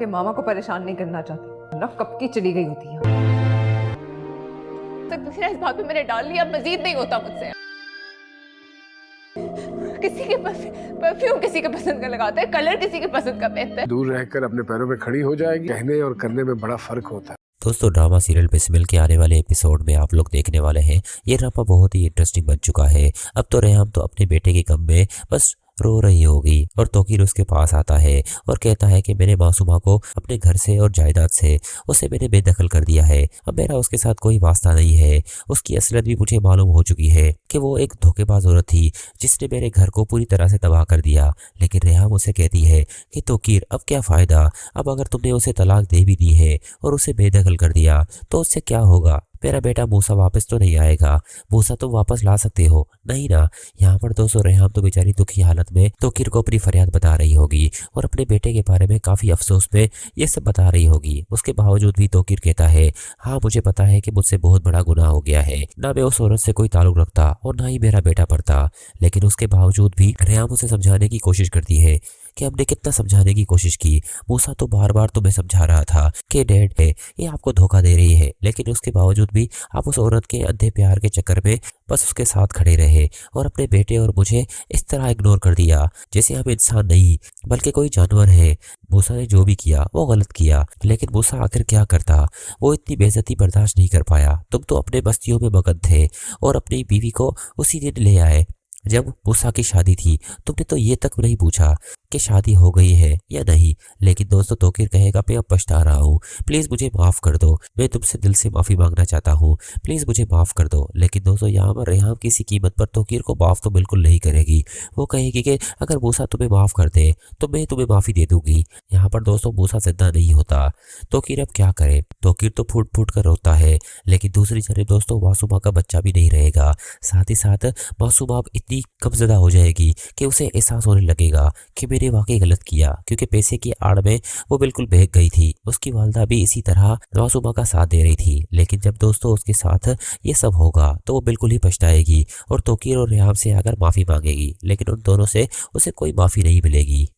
कि मामा को परेशान नहीं करना चाहती, ना कब की चली गई होती है। तो तुमने इस बात में मैंने डाल लिया, मजीद नहीं होता मुझसे। किसी के परफ्यूम किसी के पसंद का लगाता है, कलर किसी के पसंद का पहनता है। दूर रहकर अपने पैरों पे खड़ी हो जाएगी। कहने और करने में बड़ा फर्क होता है। दोस्तों, ड्रामा सीरियल बेसिमल के आने वाले एपिसोड में आप लोग देखने वाले हैं। ये ड्रामा बहुत ही इंटरेस्टिंग बन चुका है। अब तो रेहाम तो अपने बेटे के गम में बस रो रही होगी और तोकीर उसके पास आता है और कहता है कि मैंने मासूमा को अपने घर से और जायदाद से उसे मैंने बेदखल कर दिया है। अब मेरा उसके साथ कोई वास्ता नहीं है। उसकी असलियत भी मुझे मालूम हो चुकी है कि वो एक धोखेबाज औरत थी जिसने मेरे घर को पूरी तरह से तबाह कर दिया। लेकिन रेहाम उसे कहती है कि तोकीर, अब क्या फायदा, अब अगर तुमने उसे तलाक दे भी दी है और उसे बेदखल कर दिया तो उससे क्या होगा। मेरा बेटा मूसा वापस तो नहीं आएगा। मूसा तुम वापस ला सकते हो नहीं ना। यहाँ पर दोस्तों रेहाम तो बेचारी दुखी हालत में तोकीर को अपनी फरियाद बता रही होगी और अपने बेटे के बारे में काफी अफसोस में ये सब बता रही होगी। उसके बावजूद भी तोकीर कहता है, हाँ मुझे पता है कि मुझसे बहुत बड़ा गुनाह हो गया है, ना मैं उस औरत से कोई ताल्लुक रखता और ना ही मेरा बेटा पढ़ता। लेकिन उसके बावजूद भी रेहाम उसे समझाने की कोशिश करती है कि हमने कितना समझाने की कोशिश की। मूसा तो बार बार तुम्हें समझा रहा था कि डैड है ये आपको धोखा दे रही है, लेकिन उसके बावजूद भी आप उस औरत के अंधे प्यार के चक्कर में बस उसके साथ खड़े रहे और अपने बेटे और मुझे इस तरह इग्नोर कर दिया जैसे हम इंसान नहीं बल्कि कोई जानवर है। मूसा ने जो भी किया वो गलत किया, लेकिन मूसा आखिर क्या करता। वो इतनी बेइज्जती बर्दाश्त नहीं कर पाया। तुम तो अपने बस्तियों में मगन थे और अपनी बीवी को उसी दिन ले आए जब मूसा की शादी थी। तुमने तो ये तक नहीं पूछा कि शादी हो गई है या नहीं। लेकिन दोस्तों तोकीर कहेगा मैं अब पछता रहा हूँ, प्लीज मुझे माफ कर दो, मैं तुमसे दिल से माफी मांगना चाहता हूँ, प्लीज मुझे माफ कर दो। लेकिन दोस्तों यहाँ पर रेहाम किसी कीमत पर तोकीर को माफ तो बिल्कुल नहीं करेगी। वो कहेगी कि अगर मूसा तुम्हें माफ कर दे तो मैं तुम्हें माफी दे दूंगी। यहाँ पर दोस्तों मूसा जिंदा नहीं होता। तोकीर अब क्या करे। तोकीर तो फूट फूट कर रोता है, लेकिन दूसरी तरफ दोस्तों मासूमा का बच्चा भी नहीं रहेगा। साथ ही साथ मासूमा अब इतनी कमजदा हो जाएगी कि उसे एहसास होने लगेगा कि मैंने वाकई गलत किया, क्योंकि पैसे की आड़ में वो बिल्कुल बहक गई थी। उसकी वालिदा भी इसी तरह मासूमा का साथ दे रही थी। लेकिन जब दोस्तों उसके साथ ये सब होगा तो वो बिल्कुल ही पछताएगी और तोकीर और रेहाम से आकर माफी मांगेगी, लेकिन उन दोनों से उसे कोई माफी नहीं मिलेगी।